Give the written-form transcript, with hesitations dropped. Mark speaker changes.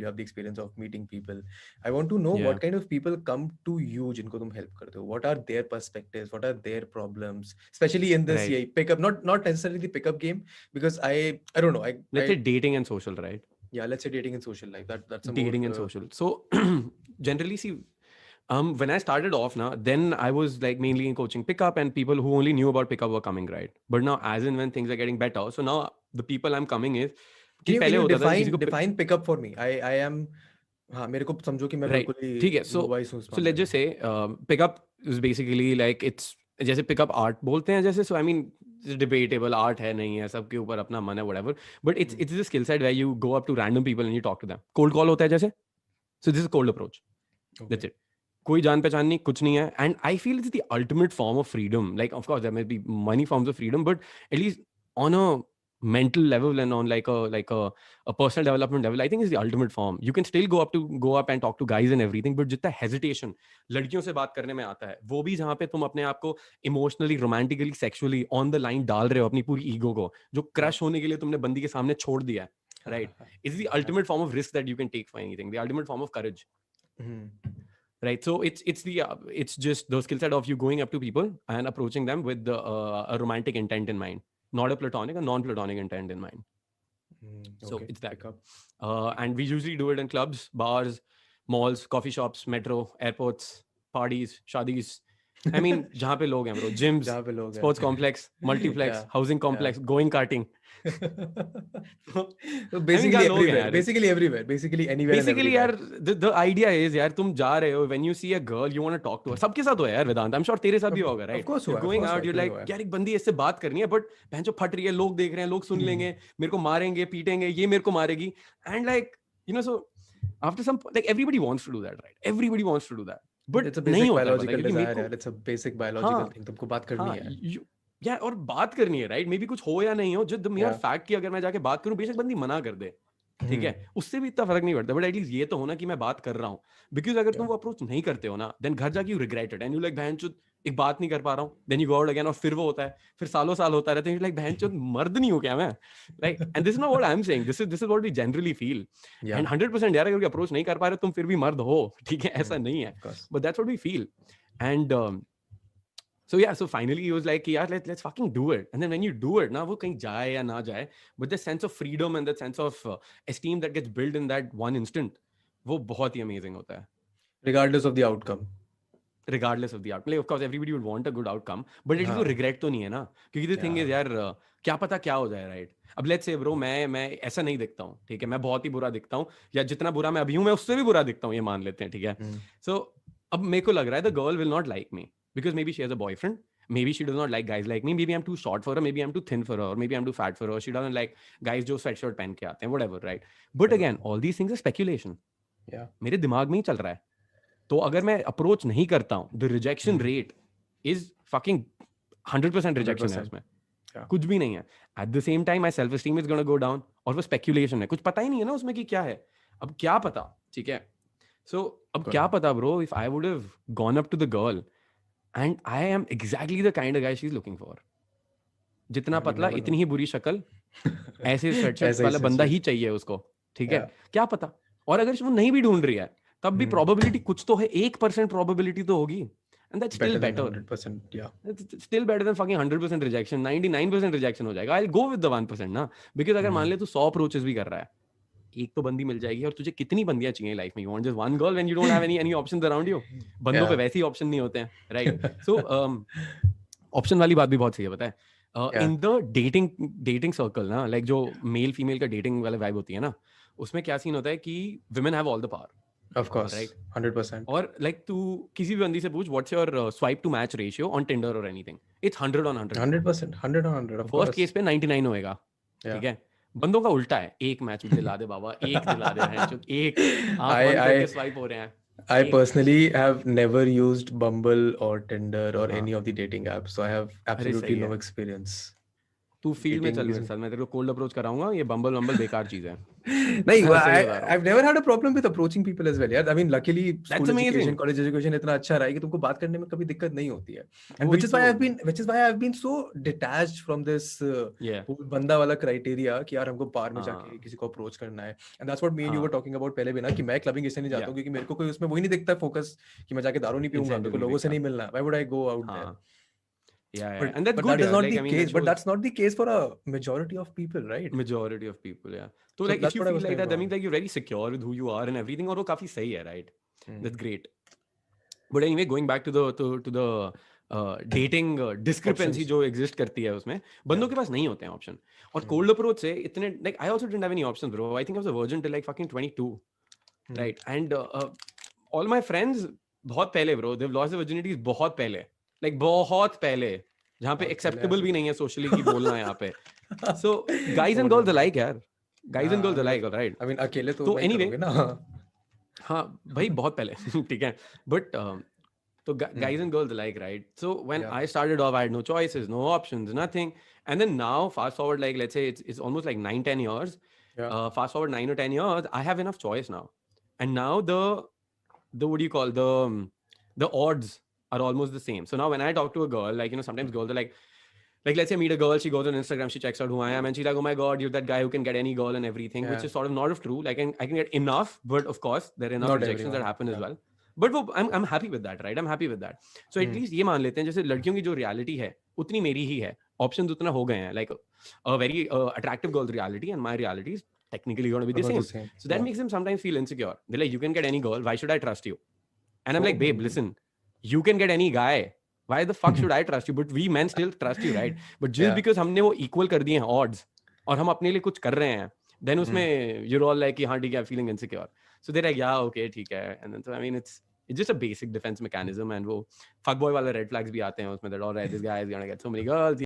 Speaker 1: you have the experience of meeting people. I want to know
Speaker 2: Yeah,
Speaker 1: what kind of people come to you जिनको तुम help करते हो. What are their perspectives? What are their problems? Especially in this
Speaker 2: right.
Speaker 1: ये pickup, not necessarily the pickup game, because I don't know.
Speaker 2: Let's
Speaker 1: I
Speaker 2: say dating and social, right?
Speaker 1: yeah, let's say dating and social life. That's a more
Speaker 2: Dating and social. So generally, see, when I started off now, then I was like mainly in coaching pickup, and people who only knew about pickup were coming, right? But now, as and when things are getting better, so now the people I'm coming is कि
Speaker 1: can
Speaker 2: पहले
Speaker 1: you
Speaker 2: होता था किसी
Speaker 1: define
Speaker 2: को
Speaker 1: define pickup for me? I am हाँ मेरे को समझो कि मैं
Speaker 2: right
Speaker 1: बिल्कुल ही
Speaker 2: ठीक है. So
Speaker 1: नोवाइस हूँ इस
Speaker 2: so
Speaker 1: मामले
Speaker 2: let's
Speaker 1: में.
Speaker 2: just say pickup is basically like it's जैसे पिकअप आर्ट बोलते हैं जैसे. So I mean debatable art है नहीं है, सबके ऊपर अपना मन है whatever, but it's the skill set where you go up to random people and you talk to them. Cold call होता है जैसे. So this is cold approach.
Speaker 1: Okay.
Speaker 2: That's it. कोई जान पहचान नहीं, कुछ नहीं है. And I feel it's the ultimate form of freedom. Like of course there may B money forms of freedom, but at least on a mental level and on like a personal development level, I think is the ultimate form. You can still go up and talk to guys and everything, but जितना hesitation लड़कियों से बात करने में आता है, वो भी जहाँ पे तुम अपने आप को emotionally, romantically, sexually on the line डाल रहे हो अपनी पूरी ईगो को, जो
Speaker 1: Yeah.
Speaker 2: क्रश होने के लिए तुमने बंदी के सामने छोड़ दिया है, right, is the
Speaker 1: Yeah.
Speaker 2: Ultimate form of risk that you can take for anything, the ultimate form of courage.
Speaker 1: Mhm.
Speaker 2: Right, so it's just the skill set of you going up to people and approaching them with a romantic intent in mind, not a platonic, a non-platonic intent in mind. So
Speaker 1: Okay.
Speaker 2: it's that.
Speaker 1: Pick up.
Speaker 2: And we usually do it in clubs, bars, malls, coffee shops, metro, airports, parties, shadis. I mean, जहाँ पे लोग हैं bro, gyms,
Speaker 1: जहाँ पे लोग
Speaker 2: sports
Speaker 1: हैं.
Speaker 2: complex, multiplex,
Speaker 1: Yeah.
Speaker 2: housing
Speaker 1: Yeah.
Speaker 2: complex, going karting.
Speaker 1: So
Speaker 2: I mean, जहाँ
Speaker 1: basically
Speaker 2: लोग हैं
Speaker 1: everywhere.
Speaker 2: यार.
Speaker 1: Basically everywhere. Basically anywhere and
Speaker 2: basically यार
Speaker 1: everywhere.
Speaker 2: the idea is यार तुम जा रहे हो, when you see a girl you want to talk to her. सबके साथ हो यार वेदांत, I'm sure तेरे साथ भी
Speaker 1: Of,
Speaker 2: होगा,
Speaker 1: of
Speaker 2: right?
Speaker 1: course
Speaker 2: You're
Speaker 1: हुआ है. Of
Speaker 2: going
Speaker 1: course हुआ
Speaker 2: out,
Speaker 1: है.
Speaker 2: you're
Speaker 1: क्यों नहीं
Speaker 2: like
Speaker 1: हुआ है?
Speaker 2: यार एक बंदी इससे बात करनी है, बट बहन जो फट रही है, लोग देख रहे हैं, लोग सुन लेंगे, मेरे को मारेंगे, पीटेंगे, ये मेरे को मारेगी. And like you know, so after some like everybody wants to do that, right? Everybody wants to do that, but
Speaker 1: It's a
Speaker 2: नहीं
Speaker 1: basic
Speaker 2: होता है पता है,
Speaker 1: biological
Speaker 2: क्योंकि मेरे
Speaker 1: desire
Speaker 2: को
Speaker 1: यार. It's a basic biological
Speaker 2: हाँ
Speaker 1: thing. तुमको बात करनी
Speaker 2: हाँ
Speaker 1: है.
Speaker 2: या और बात करनी है, राइट? मे बी कुछ हो या नहीं हो, जो द मेयर
Speaker 1: Yeah.
Speaker 2: फैक्ट कि अगर मैं जाके बात करूं, बेशक बंदी मना कर दे, ठीक
Speaker 1: Hmm.
Speaker 2: है, उससे भी इतना फर्क नहीं पड़ता, बट एटलीस्ट ये तो होना कि मैं बात कर रहा हूँ. बिकॉज अगर
Speaker 1: Yeah.
Speaker 2: तुम वो अप्रोच नहीं करते हो ना, देन घर जाके you regret it and you like बहन चुद एक बात नहीं कर पा रहा हूँ, then you go out again, और फिर वो होता है, फिर सालों साल होता रहता है, लाइक बहन चुद मर्द नहीं हूँ क्या मैं? Like and this is not what I am saying, this is what we generally feel.
Speaker 1: Yeah.
Speaker 2: And 100% यार अगर अप्रोच नहीं कर पा रहे तुम फिर भी मर्द हो, ठीक है, ऐसा
Speaker 1: Hmm.
Speaker 2: नहीं है,
Speaker 1: Of course.
Speaker 2: But that's what we feel. And so yeah, so finally he was like yeah, let's fucking do it. And then when you do it ना, वो कहीं जाए या ना जाए, but the sense of freedom and the sense of esteem that gets built in that one instant, वो बहुत ही amazing होता है.
Speaker 1: Regardless of the outcome.
Speaker 2: Regardless of the outcome, like, of course everybody would want a good outcome, but at least वो
Speaker 1: हाँ.
Speaker 2: regret तो नहीं है ना, क्योंकि the thing is
Speaker 1: Yeah.
Speaker 2: यार क्या पता क्या हो जाए, right? अब let's say bro, मैं ऐसा नहीं दिखता हूँ, ठीक है, मैं बहुत ही बुरा दिखता हूँ, या जितना बुरा मैं अभी हूँ मैं उससे भी बुरा दिखता हूँ, ये मान लेते हैं, ठीक है.
Speaker 1: Hmm.
Speaker 2: So अब मेरे को लग रहा है the girl will not like me because maybe she has a boyfriend, maybe she does not like guys like me, maybe I'm too short for her, maybe I'm too thin for her, or maybe I'm too fat for her, she doesn't like guys जो sweatshirt पहन के आते हैं, whatever, right? But
Speaker 1: Whatever.
Speaker 2: again, all these things are speculation.
Speaker 1: Yeah.
Speaker 2: मेरे दिमाग में ही चल रहा है. तो अगर मैं अप्रोच नहीं करता हूँ, the rejection rate is fucking 100% rejection है
Speaker 1: 100%.
Speaker 2: उसमें,
Speaker 1: Yeah.
Speaker 2: कुछ भी नहीं है. At the same time my self esteem is gonna go down, और वो स्पेक्यूलेशन है, कुछ पता ही नहीं है ना उसमें कि क्या है. अब क्या पता, ठीक है. सो अब क्या
Speaker 1: Correct.
Speaker 2: पता bro, if I would have gone up to the girl and I am exactly the kind of guy she is looking for, जितना
Speaker 1: You
Speaker 2: पतला
Speaker 1: never know.
Speaker 2: इतनी ही बुरी शक्ल, ऐसे स्वेटशर्ट
Speaker 1: ऐसा ही
Speaker 2: वाला बंदा
Speaker 1: situation.
Speaker 2: ही चाहिए उसको, ठीक है.
Speaker 1: Yeah.
Speaker 2: क्या पता, और अगर वो नहीं भी ढूंढ रही है, तब भी प्रोबेबिलिटी कुछ तो है, 1% प्रोबेबिलिटी तो होगी, and that's still
Speaker 1: Better than
Speaker 2: better.
Speaker 1: 100%. Yeah.
Speaker 2: It's still better than fucking 100% rejection. 99% rejection हो जाएगा. I'll go with the 1% ना, बिकॉज अगर मान ले तू 100 अप्रोचेस भी कर रहा है, एक तो बंदी मिल जाएगी. और तुझे कितनी बंदियां चाहिए लाइफ में? You want just one girl when you don't have any options around you. बंदों पे
Speaker 1: Yeah.
Speaker 2: वैसे ही ऑप्शन नहीं होते हैं, राइट? सो ऑप्शन वाली बात भी बहुत सही है, पता है.
Speaker 1: Yeah.
Speaker 2: In the dating circle ना, लाइक जो मेल फीमेल का डेटिंग वाला वाइब होती है ना, उसमें क्या सीन होता है कि women have all the power,
Speaker 1: Of course.
Speaker 2: Right?
Speaker 1: 100%.
Speaker 2: और लाइक तू किसी भी बंदी से पूछ what's your swipe to match ratio on Tinder और anything, it's 100 on 100 bro.
Speaker 1: 100%. 100 on 100. Of
Speaker 2: worst
Speaker 1: course.
Speaker 2: Case पे 99 होएगा,
Speaker 1: Yeah.
Speaker 2: ठीक है. बंदों का उल्टा है, एक मैच दिला दे बाबा, एक दिला दे हैं, जो एक आंख बंद करके
Speaker 1: I
Speaker 2: स्वाइप हो रहे हैं,
Speaker 1: I
Speaker 2: एक.
Speaker 1: personally have never used Bumble or Tinder or
Speaker 2: हाँ,
Speaker 1: any of the dating apps, so I have
Speaker 2: अरे
Speaker 1: absolutely
Speaker 2: सही
Speaker 1: no
Speaker 2: है.
Speaker 1: experience.
Speaker 2: तू फील्ड में
Speaker 1: Dating
Speaker 2: चल मेरे
Speaker 1: is-
Speaker 2: साथ, मैं तेरे को कोल्ड अप्रोच कराऊंगा, ये बम्बल बेकार चीज है।
Speaker 1: नहीं,
Speaker 2: मैं सही बता रहा हूँ।
Speaker 1: I've never had a problem with approaching people as well यार. I mean, luckily
Speaker 2: That's
Speaker 1: school education,
Speaker 2: amazing.
Speaker 1: college education इतना अच्छा रहा है कि तुमको बात करने में कभी दिक्कत नहीं होती है. And
Speaker 2: वही तो,
Speaker 1: which is why I've been so detached from this
Speaker 2: yeah,
Speaker 1: whole बंदा वाला criteria कि यार हमको बार में जाके
Speaker 2: हाँ
Speaker 1: किसी को अप्रोच करना है. And that's what me and you were
Speaker 2: हाँ,
Speaker 1: talking about पहले भी ना, कि मैं क्लबिंग इसलिए नहीं जाता
Speaker 2: yeah,
Speaker 1: हूँ क्योंकि मेरे को कोई उसमें वही नहीं दिखता फोकस कि मैं जाके दारू नहीं पीऊंगा, मेरे
Speaker 2: incentive
Speaker 1: को
Speaker 2: नहीं
Speaker 1: लोगों से
Speaker 2: दिखता,
Speaker 1: नहीं मिलना. Why would I go out there?
Speaker 2: हाँ, yeah,
Speaker 1: But
Speaker 2: and that's
Speaker 1: but
Speaker 2: good
Speaker 1: that is
Speaker 2: यार,
Speaker 1: not
Speaker 2: like
Speaker 1: the
Speaker 2: I mean
Speaker 1: case.
Speaker 2: that
Speaker 1: But
Speaker 2: shows
Speaker 1: that's not the case for a majority of people, right?
Speaker 2: majority of people, yeah. So
Speaker 1: So
Speaker 2: like if
Speaker 1: that's
Speaker 2: you
Speaker 1: what I
Speaker 2: feel
Speaker 1: was
Speaker 2: like
Speaker 1: trying
Speaker 2: that,
Speaker 1: to
Speaker 2: that means
Speaker 1: ask.
Speaker 2: like you're very secure with who you are and everything, और वो काफी सही है, right?
Speaker 1: Hmm.
Speaker 2: That's great. But anyway, going back to the dating discrepancy
Speaker 1: Options.
Speaker 2: जो exist करती है उसमें, बंदों
Speaker 1: Yeah.
Speaker 2: के पास नहीं होते हैं option. और
Speaker 1: Hmm.
Speaker 2: cold approach से इतने, like I also didn't have any options, bro. I think I was a virgin till like fucking 22,
Speaker 1: Hmm.
Speaker 2: right? And all my friends बहुत पहले, bro, they've lost their virginities बहुत पहले, like बहुत पहले, जहाँ पे
Speaker 1: बहुत पहले
Speaker 2: acceptable भी
Speaker 1: ऐसे.
Speaker 2: नहीं है socially कि बोलना है यहाँ पे. So guys
Speaker 1: Oh
Speaker 2: and girls
Speaker 1: no.
Speaker 2: alike यार, guys and
Speaker 1: हाँ,
Speaker 2: girls alike, all right?
Speaker 1: I mean अकेले तो
Speaker 2: तो
Speaker 1: नहीं
Speaker 2: anyway,
Speaker 1: करोगे ना.
Speaker 2: हाँ भाई बहुत पहले ठीक है, but so
Speaker 1: Hmm.
Speaker 2: guys and girls alike, right? So when
Speaker 1: Yeah.
Speaker 2: I started off, I had no choices, no options, nothing. And then now, fast forward, like let's say it's almost like 9-10 years.
Speaker 1: Yeah.
Speaker 2: Fast forward 9 or 10 years, I have enough choice now. And now the what do you call the odds are almost the same. So now when I talk to a girl, like sometimes girls are like let's say I meet a girl, she goes on Instagram, she checks out who I am, and she's like, oh my god, you're that guy who can get any girl and everything, which
Speaker 1: Yeah.
Speaker 2: is sort of not of true. Like I can get enough, but of course there are enough
Speaker 1: Not
Speaker 2: rejections that
Speaker 1: everyone.
Speaker 2: happen as
Speaker 1: Yeah.
Speaker 2: well. But I'm happy with that, right? I'm happy with that. So at
Speaker 1: Hmm.
Speaker 2: least ये मान लेते हैं जैसे लड़कियों की जो reality है उतनी मेरी ही है, options उतना हो गए हैं, like a very attractive girl's reality and my reality is technically going to be the
Speaker 1: About the
Speaker 2: same.
Speaker 1: same.
Speaker 2: So that
Speaker 1: Yeah.
Speaker 2: makes them sometimes feel insecure. They're like, you can get any girl, why should I trust you? And I'm
Speaker 1: Oh.
Speaker 2: like, babe, listen, you can get any guy. Why the fuck should I trust you? But we men still trust you, right? But just
Speaker 1: Yeah.
Speaker 2: because हमने वो equal कर दिए हैं odds और हम अपने लिए कुछ कर रहे हैं, then उसमें you're all like कि हाँ ठीक है, I'm feeling insecure. So they're like, yeah, okay, ठीक है. And then so I mean it's just a basic defense mechanism, and वो fuckboy वाले red flags भी आते हैं उसमें, that all right, this guy is gonna get so many girls.